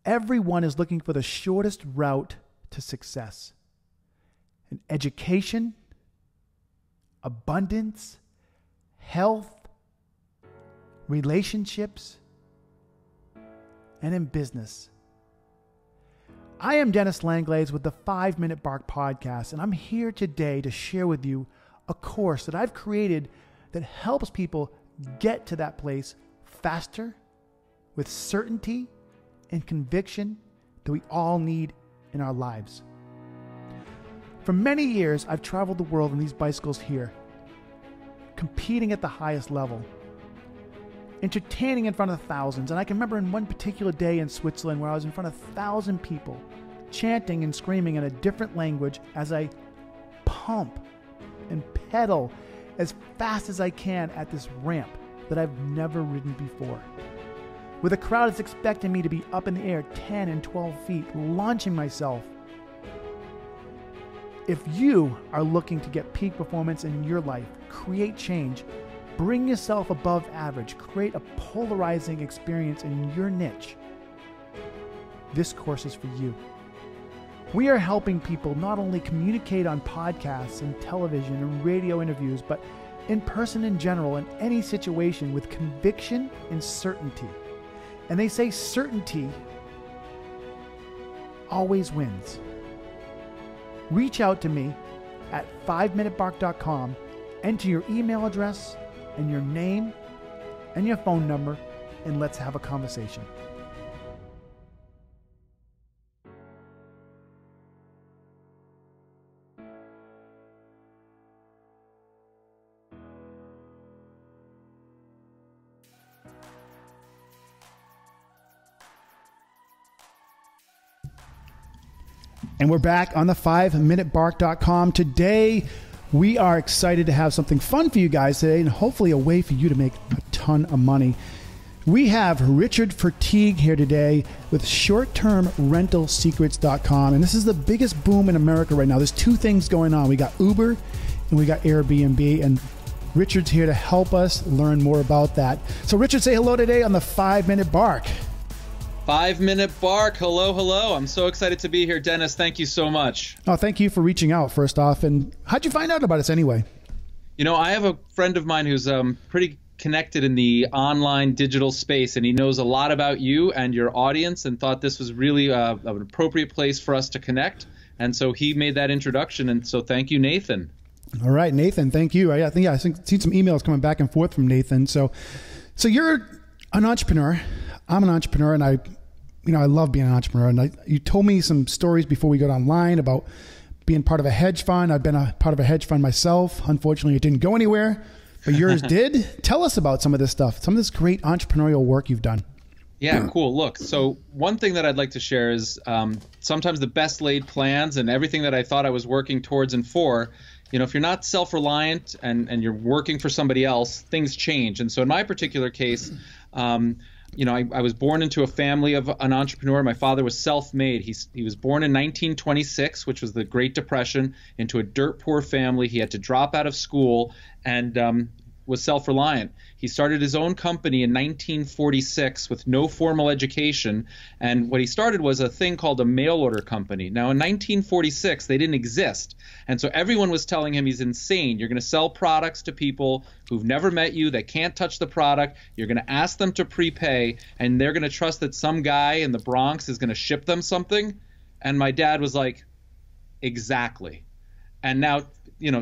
Everyone is looking for the shortest route to success. In education, abundance, health, relationships, and in business. I am Dennis Langlais with the 5 Minute Bark Podcast, and I'm here today to share with you a course that I've created that helps people get to that place faster, with certainty and conviction that we all need in our lives. For many years, I've traveled the world on these bicycles here, competing at the highest level, entertaining in front of thousands. And I can remember in one particular day in Switzerland where I was in front of 1,000 people, chanting and screaming in a different language as I pump and pedal as fast as I can at this ramp that I've never ridden before. With a crowd that's expecting me to be up in the air 10 and 12 feet, launching myself. If you are looking to get peak performance in your life, create change, bring yourself above average, create a polarizing experience in your niche, this course is for you. We are helping people not only communicate on podcasts and television and radio interviews, but in person in general, in any situation with conviction and certainty. And they say certainty always wins. Reach out to me at 5minutebark.com, enter your email address and your name and your phone number, and let's have a conversation. And we're back on the 5minutebark.com. Today, we are excited to have something fun for you guys today and hopefully a way for you to make a ton of money. We have Richard Fertig here today with short-term-rental-secrets.com. And this is the biggest boom in America right now. There's two things going on. We got Uber and we got Airbnb. And Richard's here to help us learn more about that. So Richard, say hello today on the 5 Minute Bark. 5 Minute Bark. Hello, hello. I'm so excited to be here, Dennis. Thank you so much. Oh, thank you for reaching out, first off. And how'd you find out about us anyway? You know, I have a friend of mine who's pretty connected in the online digital space, and he knows a lot about you and your audience and thought this was really an appropriate place for us to connect. And so he made that introduction. And so thank you, Nathan. All right, Nathan. Thank you. I think I've seen some emails coming back and forth from Nathan. So you're an entrepreneur. I'm an entrepreneur, and I love being an entrepreneur. And you told me some stories before we got online about being part of a hedge fund. I've been a part of a hedge fund myself. Unfortunately, it didn't go anywhere, but yours did. Tell us about some of this stuff, some of this great entrepreneurial work you've done. Yeah, cool. Look, so one thing that I'd like to share is sometimes the best laid plans and everything that I thought I was working towards and for, if you're not self-reliant and you're working for somebody else, things change. And so in my particular case, I was born into a family of an entrepreneur. My father was self-made. He was born in 1926, which was the Great Depression, into a dirt poor family. He had to drop out of school and was self-reliant. He started his own company in 1946 with no formal education, and what he started was a thing called a mail order company. Now in 1946 they didn't exist, and so everyone was telling him he's insane. You're going to sell products to people who've never met you, they can't touch the product, you're going to ask them to prepay, and they're going to trust that some guy in the Bronx is going to ship them something. And my dad was like, exactly. And now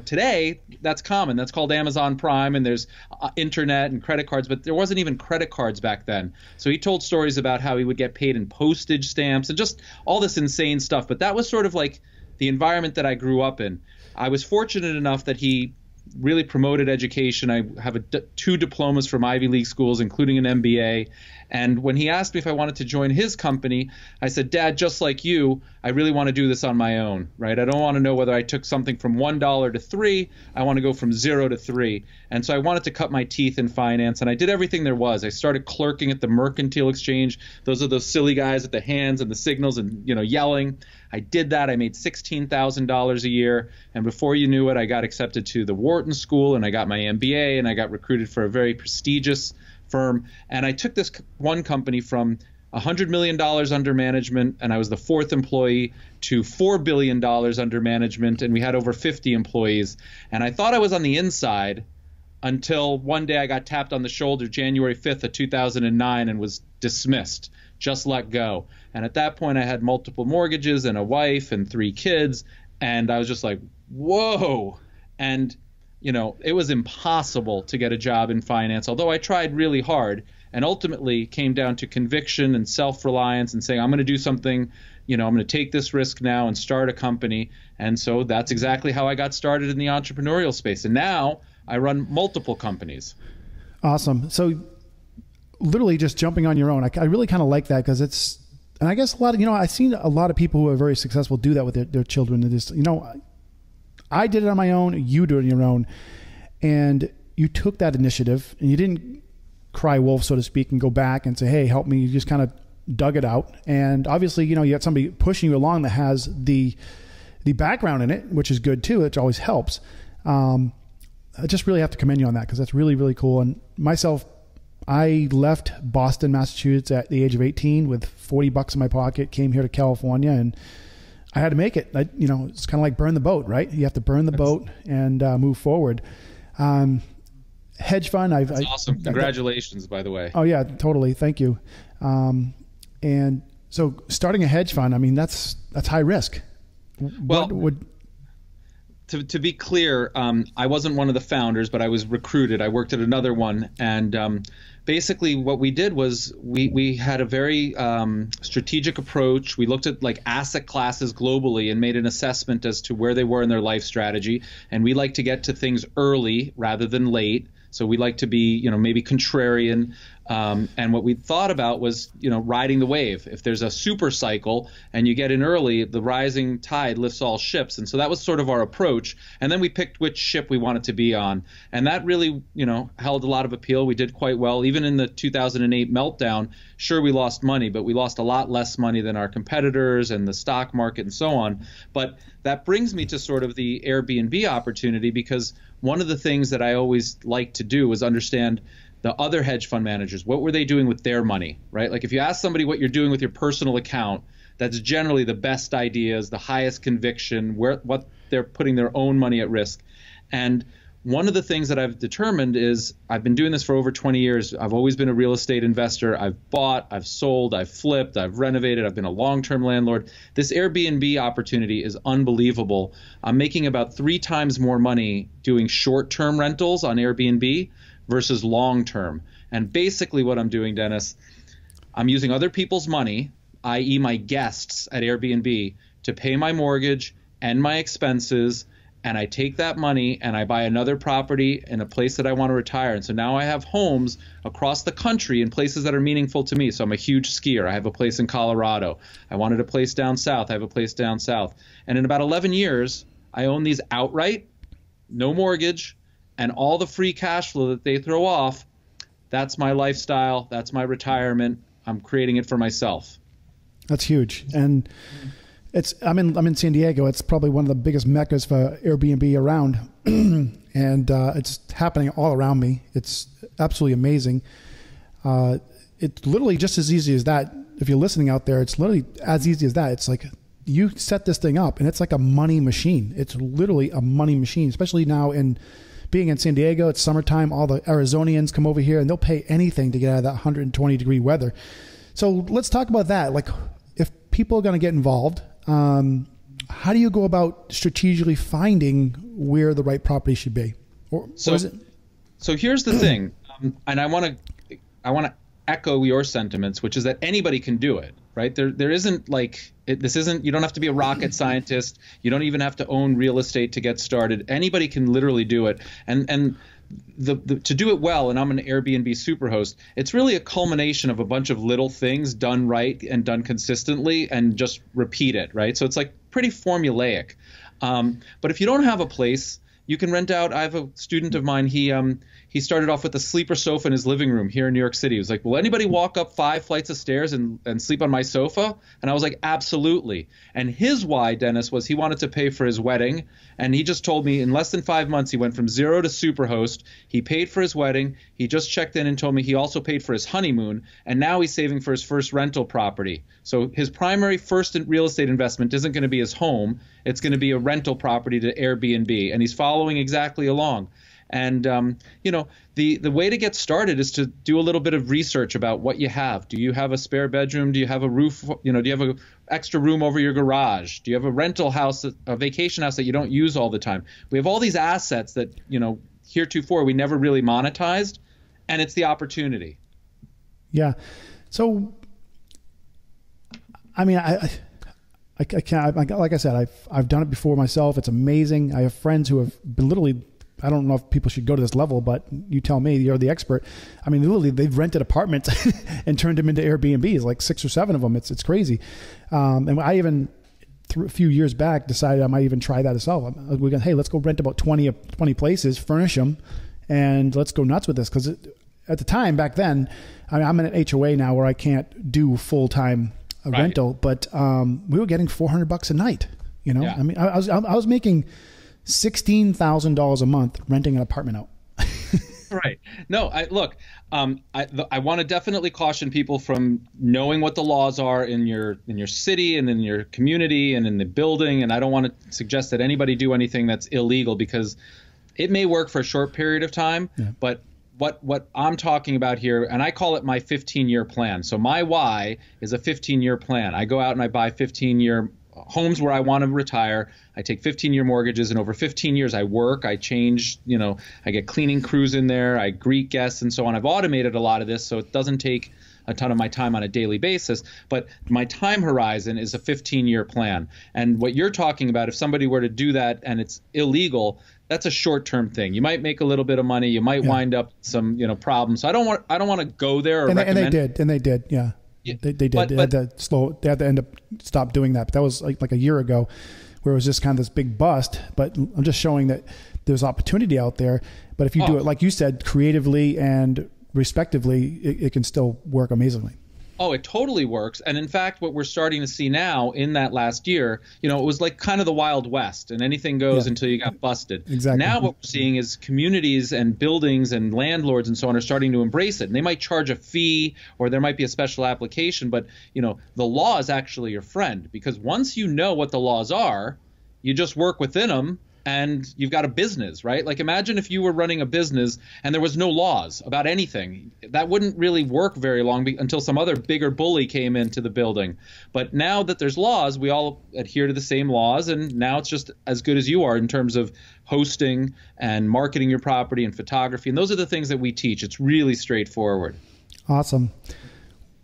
today that's common. That's called Amazon Prime, and there's internet and credit cards, but there wasn't even credit cards back then. So he told stories about how he would get paid in postage stamps and just all this insane stuff. But that was sort of like the environment that I grew up in. I was fortunate enough that he really promoted education. I have 2 diplomas from Ivy League schools, including an MBA. And when he asked me if I wanted to join his company, I said, Dad, just like you, I really want to do this on my own, right? I don't want to know whether I took something from $1 to $3. I want to go from 0 to 3. And so I wanted to cut my teeth in finance, and I did everything there was. I started clerking at the Mercantile Exchange. Those are those silly guys with the hands and the signals and, yelling. I did that. I made $16,000 a year. And before you knew it, I got accepted to the Wharton School, and I got my MBA, and I got recruited for a very prestigious firm. And I took this one company from $100 million under management, and I was the fourth employee, to $4 billion under management, and we had over 50 employees. And I thought I was on the inside until one day I got tapped on the shoulder January 5th of 2009 and was dismissed, just let go. And at that point, I had multiple mortgages and a wife and 3 kids, and I was just like, whoa. And, you know, it was impossible to get a job in finance, although I tried really hard, and ultimately came down to conviction and self-reliance and saying, I'm going to do something, you know, I'm going to take this risk now and start a company. And so that's exactly how I got started in the entrepreneurial space. And now I run multiple companies. Awesome. So literally just jumping on your own, I really kind of like that, because it's, and I guess a lot of, you know, I've seen a lot of people who are very successful do that with their children. They just, you know, I did it on my own, you do it on your own, and you took that initiative and you didn't cry wolf, so to speak, and go back and say, hey, help me. You just kind of dug it out. And obviously, you know, you got somebody pushing you along that has the background in it, which is good too. It always helps. I just really have to commend you on that, because that's really, really cool. And myself, I left Boston, Massachusetts at the age of 18 with $40 in my pocket, came here to California, and I had to make it. You know, it's kind of like burn the boat, right? You have to burn the boat and move forward. Hedge fund. That's awesome. Congratulations, by the way. Oh yeah, totally. Thank you. And so starting a hedge fund, I mean, that's high risk. Well, to be clear, I wasn't one of the founders, but I was recruited. I worked at another one, and basically what we did was we had a very strategic approach. We looked at like asset classes globally and made an assessment as to where they were in their life strategy. And we like to get to things early rather than late. So we like to be, you know, maybe contrarian. And what we thought about was, you know, riding the wave. If there's a super cycle and you get in early, the rising tide lifts all ships. And so that was sort of our approach. And then we picked which ship we wanted to be on. And that really, you know, held a lot of appeal. We did quite well. Even in the 2008 meltdown, sure, we lost money, but we lost a lot less money than our competitors and the stock market and so on. But that brings me to sort of the Airbnb opportunity, because one of the things that I always like to do is understand the other hedge fund managers. What were they doing with their money, right? Like if you ask somebody what you're doing with your personal account, that's generally the best ideas, the highest conviction, what they're putting their own money at risk. And one of the things that I've determined is I've been doing this for over 20 years. I've always been a real estate investor. I've bought, I've sold, I've flipped, I've renovated, I've been a long-term landlord. This Airbnb opportunity is unbelievable. I'm making about 3 times more money doing short-term rentals on Airbnb versus long-term. And basically what I'm doing, Dennis, I'm using other people's money, i.e. my guests at Airbnb, to pay my mortgage and my expenses, and I take that money and I buy another property in a place that I want to retire. And so now I have homes across the country in places that are meaningful to me. So I'm a huge skier. I have a place in Colorado. I wanted a place down south. I have a place down south. And in about 11 years, I own these outright, no mortgage, and all the free cash flow that they throw off. That's my lifestyle. That's my retirement. I'm creating it for myself. That's huge. And I'm in San Diego. It's probably one of the biggest meccas for Airbnb around. And it's happening all around me. It's absolutely amazing. It's literally just as easy as that. If you're listening out there, it's literally as easy as that. It's like you set this thing up and it's like a money machine. It's literally a money machine, especially now being in San Diego. It's summertime. All the Arizonians come over here and they'll pay anything to get out of that 120 degree weather. So let's talk about that. Like if people are going to get involved, how do you go about strategically finding where the right property should be? So here's the thing, and I want to echo your sentiments, which is that anybody can do it, right? There isn't like this isn't. You don't have to be a rocket scientist. You don't even have to own real estate to get started. Anybody can literally do it, and to do it well, and I'm an Airbnb Super Host, it's really a culmination of a bunch of little things done right and done consistently and just repeat it, right? So it's like pretty formulaic. But if you don't have a place, you can rent out. I have a student of mine, he he started off with a sleeper sofa in his living room here in New York City. He was like, will anybody walk up 5 flights of stairs and sleep on my sofa? And I was like, absolutely. And his why, Dennis, was he wanted to pay for his wedding. And he just told me in less than 5 months, he went from 0 to Superhost. He paid for his wedding. He just checked in and told me he also paid for his honeymoon. And now he's saving for his first rental property. So his primary first real estate investment isn't going to be his home. It's going to be a rental property to Airbnb. And he's following exactly along. And, the way to get started is to do a little bit of research about what you have. Do you have a spare bedroom? Do you have a roof? Do you have an extra room over your garage? Do you have a rental house, a vacation house that you don't use all the time? We have all these assets that, heretofore we never really monetized, and it's the opportunity. Yeah. So, I mean, I can't, like I said, I've done it before myself. It's amazing. I have friends who have been literally, I don't know if people should go to this level, but you tell me, you're the expert. I mean, literally they've rented apartments and turned them into Airbnbs, like 6 or 7 of them. It's crazy. And I even, a few years back, decided I might even try that as well. We're going, hey, let's go rent about 20 places, furnish them, and let's go nuts with this. Because at the time back then, I mean, I'm in an HOA now where I can't do full-time rental, but we were getting $400 a night. Yeah. I mean, I was making $16,000 a month renting an apartment out. Right. No, I want to definitely caution people from knowing what the laws are in your city and in your community and in the building. And I don't want to suggest that anybody do anything that's illegal, because it may work for a short period of time. Yeah. But what I'm talking about here, and I call it my 15-year plan. So my why is a 15-year plan. I go out and I buy 15-year homes where I want to retire. I take 15-year mortgages, and over 15 years I work, I change, I get cleaning crews in there, I greet guests and so on. I've automated a lot of this, so it doesn't take a ton of my time on a daily basis, but my time horizon is a 15-year plan. And what you're talking about, if somebody were to do that and it's illegal, that's a short-term thing. You might make a little bit of money, you might wind up some, problems. So I don't want to go there or recommend. And they did, yeah. They did. They had to stop doing that. But that was like a year ago, where it was just kind of this big bust. But I'm just showing that there's opportunity out there. But if you do it, like you said, creatively and respectively, it can still work amazingly. Oh, it totally works. And in fact, what we're starting to see now in that last year, it was like kind of the Wild West, and anything goes until you got busted. Exactly. Now what we're seeing is communities and buildings and landlords and so on are starting to embrace it. And they might charge a fee, or there might be a special application, but the law is actually your friend, because once you know what the laws are, you just work within them. And you've got a business, right? Like, imagine if you were running a business and there was no laws about anything. That wouldn't really work very long until some other bigger bully came into the building. But now that there's laws, we all adhere to the same laws, and now it's just as good as you are in terms of hosting and marketing your property and photography. And those are the things that we teach. It's really straightforward. Awesome.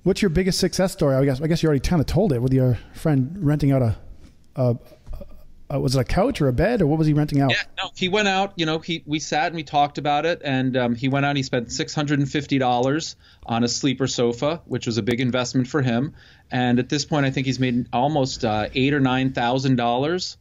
What's your biggest success story? I guess you already kind of told it with your friend renting out was it a couch or a bed, or what was he renting out? Yeah, no, he went out, we sat and we talked about it, and he went out and he spent $650 on a sleeper sofa, which was a big investment for him. And at this point, I think he's made almost $8,000 or $9,000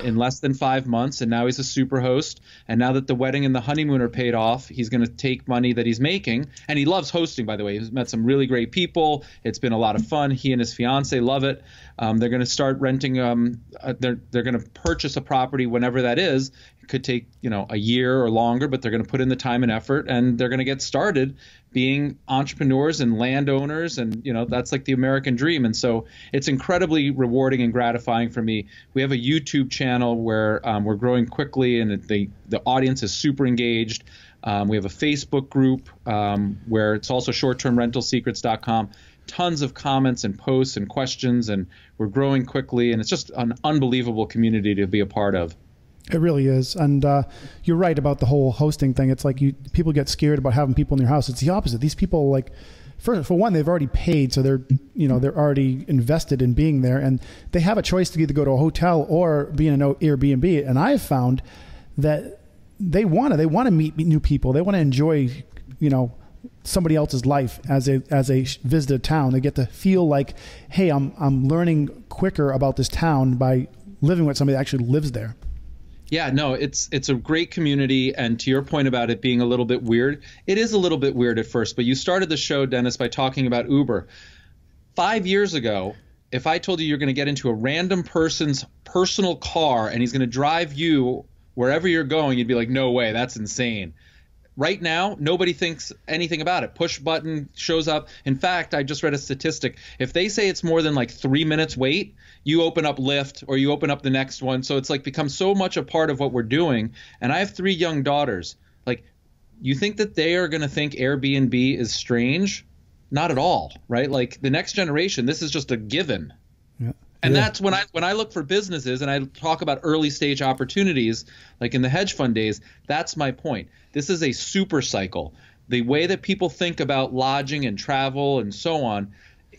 in less than 5 months, and now he's a super host. And now that the wedding and the honeymoon are paid off, he's going to take money that he's making, and he loves hosting, by the way. He's met some really great people. It's been a lot of fun. He and his fiance love it. They're going to start renting. They're going to purchase a property whenever that is. It could take a year or longer, but they're going to put in the time and effort, and they're going to get started being entrepreneurs and landowners, and that's like the American dream. And so it's incredibly rewarding and gratifying for me. We have a YouTube channel where we're growing quickly, and the audience is super engaged. We have a Facebook group where it's also shorttermrentalsecrets.com. Tons of comments and posts and questions, and we're growing quickly, and it's just an unbelievable community to be a part of. It really is. And you're right about the whole hosting thing. It's like people get scared about having people in your house. It's the opposite. These people, like, for one, they've already paid, so they're already invested in being there, and they have a choice to either go to a hotel or be in an Airbnb. And I've found that they want to meet new people. They want to enjoy, somebody else's life as a visitor town. They get to feel like, hey, I'm learning quicker about this town by living with somebody that actually lives there. Yeah, no, it's a great community, and to your point about it being a little bit weird, it is a little bit weird at first, but you started the show, Dennis, by talking about Uber. 5 years ago, if I told you you're going to get into a random person's personal car and he's going to drive you wherever you're going, you'd be like, no way, that's insane. Right now, nobody thinks anything about it. Push button shows up. In fact, I just read a statistic. If they say it's more than like 3 minutes wait, you open up Lyft or you open up the next one. So it's like become so much a part of what we're doing. And I have 3 young daughters. Like, you think that they are going to think Airbnb is strange? Not at all, right? Like the next generation, this is just a given. Yeah. And that's when I look for businesses and I talk about early stage opportunities, like in the hedge fund days, that's my point. This is a super cycle. The way that people think about lodging and travel and so on,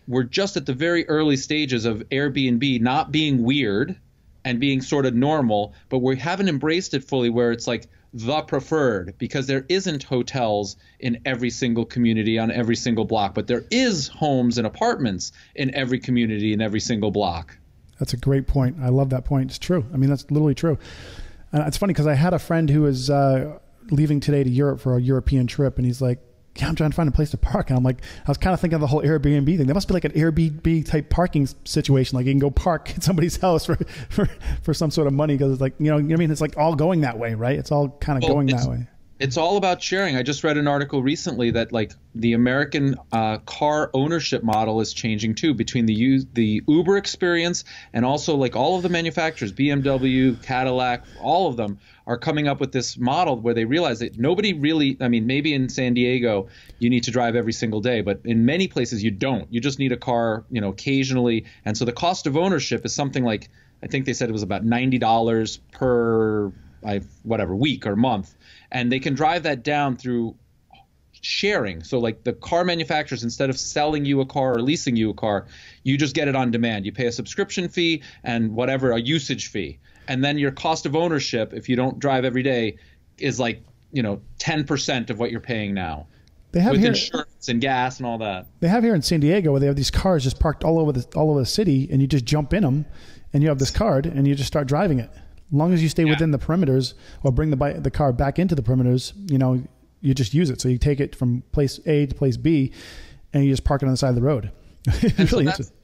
we're just at the very early stages of Airbnb not being weird and being sort of normal, but we haven't embraced it fully where it's like the preferred, because there isn't hotels in every single community on every single block, but there is homes and apartments in every community in every single block. That's a great point. I love that point. It's true. I mean, that's literally true. It's funny because I had a friend who was leaving today to Europe for a European trip, and he's like, yeah, I'm trying to find a place to park. And I'm like, I was kind of thinking of the whole Airbnb thing. There must be like an Airbnb type parking situation. Like you can go park at somebody's house for some sort of money. Cause it's like, you know what I mean? It's like all going that way, right? It's all kind of going that way. It's all about sharing. I just read an article recently that like the American car ownership model is changing too, between the Uber experience and also like all of the manufacturers, BMW, Cadillac, all of them are coming up with this model where they realize that nobody really, I mean, maybe in San Diego you need to drive every single day, but in many places you don't. You just need a car, you know, occasionally. And so the cost of ownership is something like, I think they said it was about $90 per week or month. And they can drive that down through sharing. So like the car manufacturers, instead of selling you a car or leasing you a car, you just get it on demand. You pay a subscription fee and whatever, a usage fee. And then your cost of ownership, if you don't drive every day, is like, you know, 10% of what you're paying now. They have with here, insurance and gas and all that. They have here in San Diego where they have these cars just parked all over the city, and you just jump in them and you have this card and you just start driving it. As long as you stay within the perimeters or bring the car back into the perimeters, you know, you just use it. So you take it from place A to place B and you just park it on the side of the road.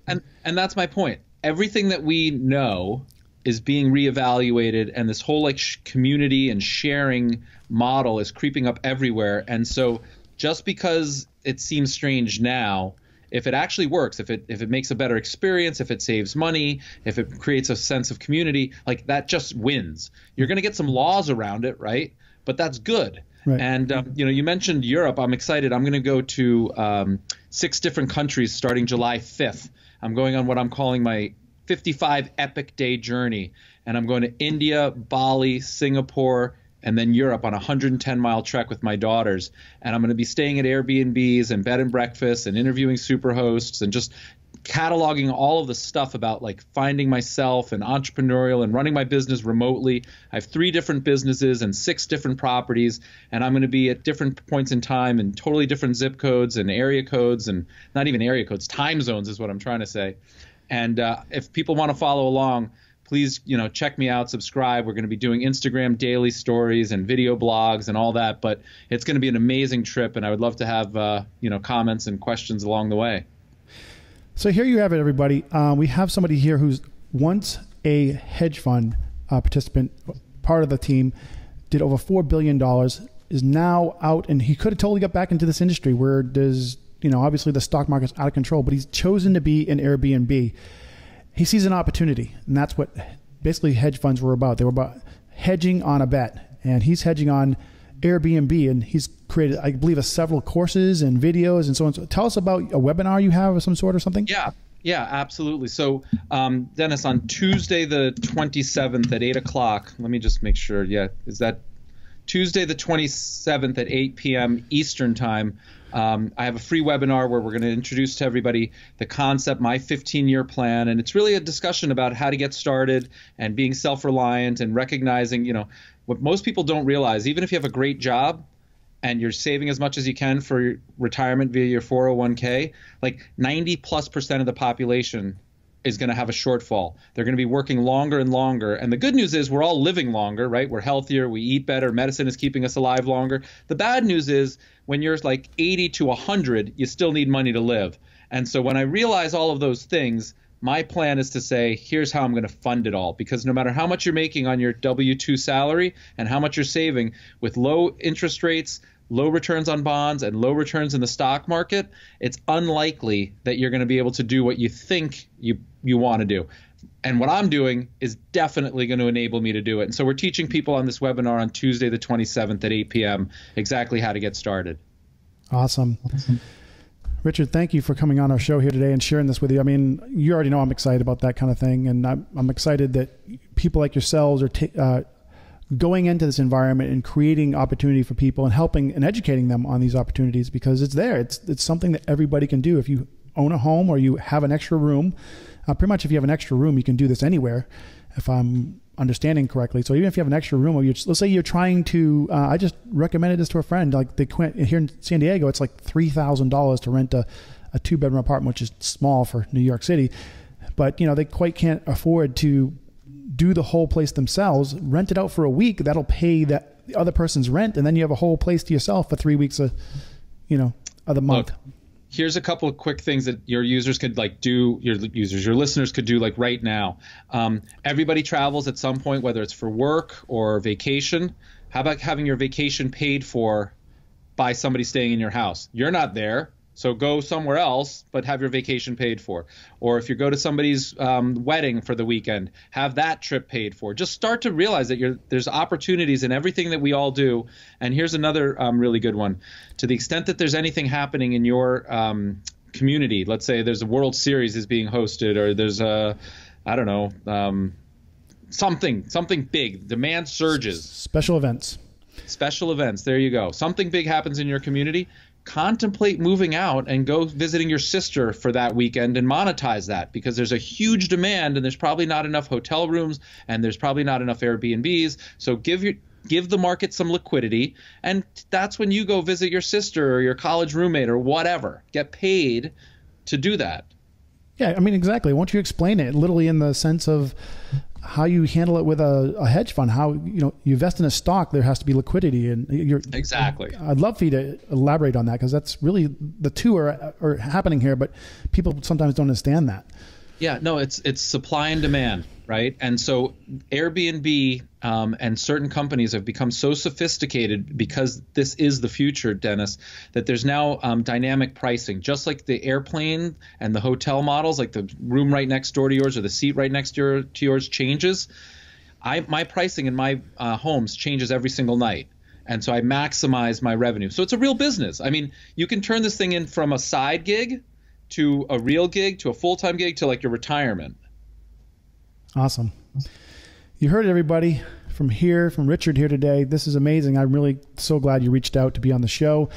And that's my point. Everything that we know is being reevaluated, and this whole like community and sharing model is creeping up everywhere. And so just because it seems strange now, if it actually works, if it makes a better experience, if it saves money, if it creates a sense of community, like that just wins. You're going to get some laws around it, right? But that's good. Right. And you know, you mentioned Europe. I'm excited. I'm going to go to 6 different countries starting July 5th. I'm going on what I'm calling my 55 epic day journey, and I'm going to India, Bali, Singapore, and then Europe on a 110-mile trek with my daughters. And I'm going to be staying at Airbnbs and bed and breakfasts and interviewing super hosts and just cataloging all of the stuff about like finding myself and entrepreneurial and running my business remotely. I have 3 different businesses and 6 different properties, and I'm going to be at different points in time and totally different zip codes and area codes, and not even area codes, time zones is what I'm trying to say. And if people want to follow along, please, you know, check me out, subscribe. We're going to be doing Instagram daily stories and video blogs and all that, but it's going to be an amazing trip, and I would love to have, you know, comments and questions along the way. So here you have it, everybody. We have somebody here who's once a hedge fund participant, part of the team, did over $4 billion, is now out, and he could have totally got back into this industry where there's, you know, obviously the stock market's out of control, but he's chosen to be in Airbnb. He sees an opportunity, and that's what basically hedge funds were about. They were about hedging on a bet, and he's hedging on Airbnb, and he's created, I believe, several courses and videos and so on. So tell us about a webinar you have of some sort or something. Yeah, absolutely. So, Dennis, on Tuesday the 27th at 8 o'clock, let me just make sure. Yeah, is that Tuesday the 27th at 8 p.m. Eastern time? I have a free webinar where we're going to introduce to everybody the concept, my 15-year plan, and it's really a discussion about how to get started and being self-reliant and recognizing, you know, what most people don't realize. Even if you have a great job and you're saving as much as you can for retirement via your 401k, like 90+% of the population is going to have a shortfall. They're going to be working longer and longer. And the good news is we're all living longer, right? We're healthier, we eat better, medicine is keeping us alive longer. The bad news is when you're like 80 to 100, you still need money to live. And so when I realize all of those things, my plan is to say, here's how I'm going to fund it all. Because no matter how much you're making on your W-2 salary and how much you're saving, with low interest rates, low returns on bonds, and low returns in the stock market, it's unlikely that you're going to be able to do what you think you want to do. And what I'm doing is definitely going to enable me to do it. And so we're teaching people on this webinar on Tuesday the 27th at 8 p.m. exactly how to get started. Awesome. Richard, thank you for coming on our show here today and sharing this with you. I mean, you already know I'm excited about that kind of thing. And I'm excited that people like yourselves are going into this environment and creating opportunity for people and helping and educating them on these opportunities, because it's there. It's something that everybody can do. If you own a home or you have an extra room, pretty much if you have an extra room, you can do this anywhere, if I'm understanding correctly. So even if you have an extra room, or let's say you're trying to, I just recommended this to a friend, like here in San Diego, it's like $3,000 to rent a 2-bedroom apartment, which is small for New York City, but they quite can't afford to do the whole place themselves. Rent it out for a week. That'll pay the other person's rent. And then you have a whole place to yourself for 3 weeks of the month. Look, here's a couple of quick things that your users could do, your listeners could do right now. Everybody travels at some point, whether it's for work or vacation. How about having your vacation paid for by somebody staying in your house? You're not there, so go somewhere else, but have your vacation paid for. Or if you go to somebody's wedding for the weekend, have that trip paid for. Just start to realize that there's opportunities in everything that we all do. And here's another really good one. To the extent that there's anything happening in your community, let's say there's a World Series is being hosted, or there's something big, demand surges. Special events. There you go. Something big happens in your community. Contemplate moving out and go visiting your sister for that weekend and monetize that, because there's a huge demand and there's probably not enough hotel rooms and there's probably not enough Airbnbs. So give the market some liquidity, and that's when you go visit your sister or your college roommate or whatever. Get paid to do that. Yeah, I mean, exactly. Won't you explain it literally in the sense of how you handle it with a hedge fund? How you invest in a stock, there has to be liquidity, and exactly. I'd love for you to elaborate on that, because that's really the two are happening here, but people sometimes don't understand that. Yeah, no, it's supply and demand, right? And so Airbnb and certain companies have become so sophisticated, because this is the future, Dennis, that there's now dynamic pricing, just like the airplane and the hotel models, like the room right next door to yours or the seat right next to yours changes. My pricing in my homes changes every single night. And so I maximize my revenue. So it's a real business. I mean, you can turn this thing in from a side gig to a real gig to a full-time gig to like your retirement. Awesome. You heard it, everybody, from Richard here today. This is amazing. I'm really so glad you reached out to be on the show.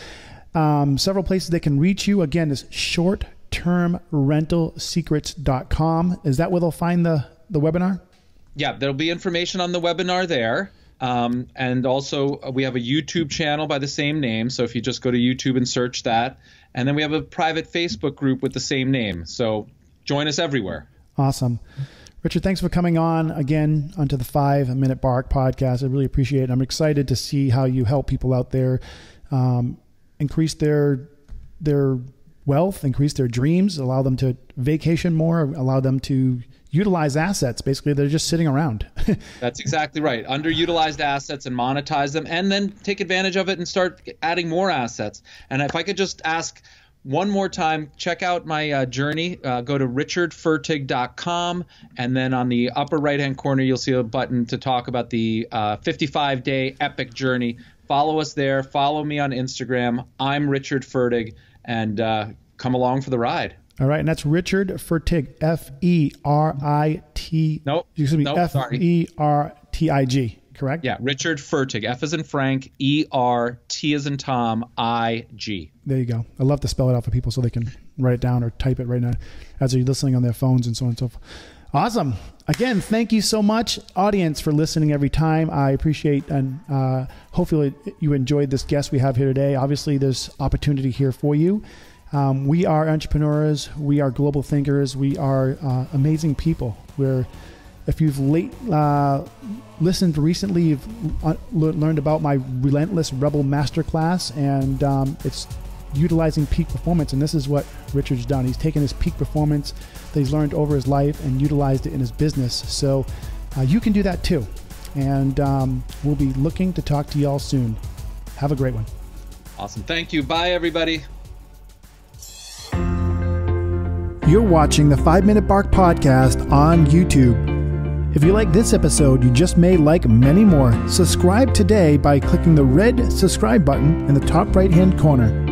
Several places they can reach you. Again, is shorttermrentalsecrets.com. Is that where they'll find the webinar? Yeah, there'll be information on the webinar there. And also we have a YouTube channel by the same name. So if you just go to YouTube and search that, and then we have a private Facebook group with the same name. So join us everywhere. Awesome. Richard, thanks for coming on again onto the 5 Minute Bark podcast. I really appreciate it. I'm excited to see how you help people out there increase their wealth, increase their dreams, allow them to vacation more, allow them to utilize assets. Basically, they're just sitting around. That's exactly right. Underutilized assets and monetize them, and then take advantage of it and start adding more assets. And if I could just ask one more time, check out my journey. Go to richardfertig.com, and then on the upper right-hand corner, you'll see a button to talk about the 55-day epic journey. Follow us there. Follow me on Instagram. I'm Richard Fertig, and come along for the ride. All right, and that's Richard Fertig, F-E-R-I-T. Nope. Excuse me, nope, F-E-R-T-I-G, correct? Yeah, Richard Fertig, F as in Frank, E-R, T as in Tom, I-G. There you go. I love to spell it out for people so they can write it down or type it right now as they're listening on their phones and so on and so forth. Awesome. Again, thank you so much, audience, for listening every time. I appreciate, and hopefully you enjoyed this guest we have here today. Obviously, there's opportunity here for you. We are entrepreneurs. We are global thinkers. We are amazing people. If you've listened recently, you've learned about my Relentless Rebel Masterclass, and it's utilizing peak performance. And this is what Richard's done. He's taken his peak performance that he's learned over his life and utilized it in his business. So you can do that too. And we'll be looking to talk to y'all soon. Have a great one. Awesome. Thank you. Bye, everybody. You're watching the 5 Minute Bark Podcast on YouTube. If you like this episode, you just may like many more. Subscribe today by clicking the red subscribe button in the top right-hand corner.